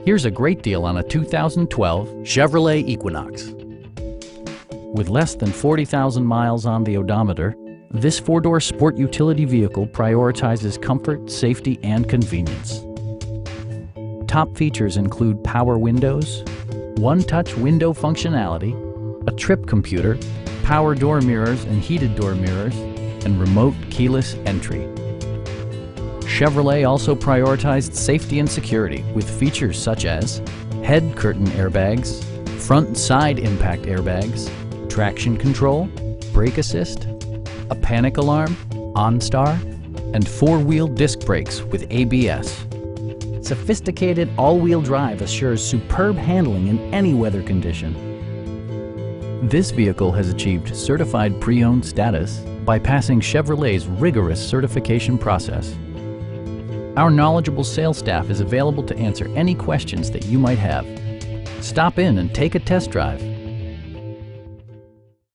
Here's a great deal on a 2012 Chevrolet Equinox. With less than 40,000 miles on the odometer, this four-door sport utility vehicle prioritizes comfort, safety, and convenience. Top features include power windows, one-touch window functionality, a trip computer, power door mirrors and heated door mirrors, and remote keyless entry. Chevrolet also prioritized safety and security with features such as head curtain airbags, front and side impact airbags, traction control, brake assist, a panic alarm, OnStar, and four-wheel disc brakes with ABS. Sophisticated all-wheel drive assures superb handling in any weather condition. This vehicle has achieved certified pre-owned status by passing Chevrolet's rigorous certification process. Our knowledgeable sales staff is available to answer any questions that you might have. Stop in and take a test drive.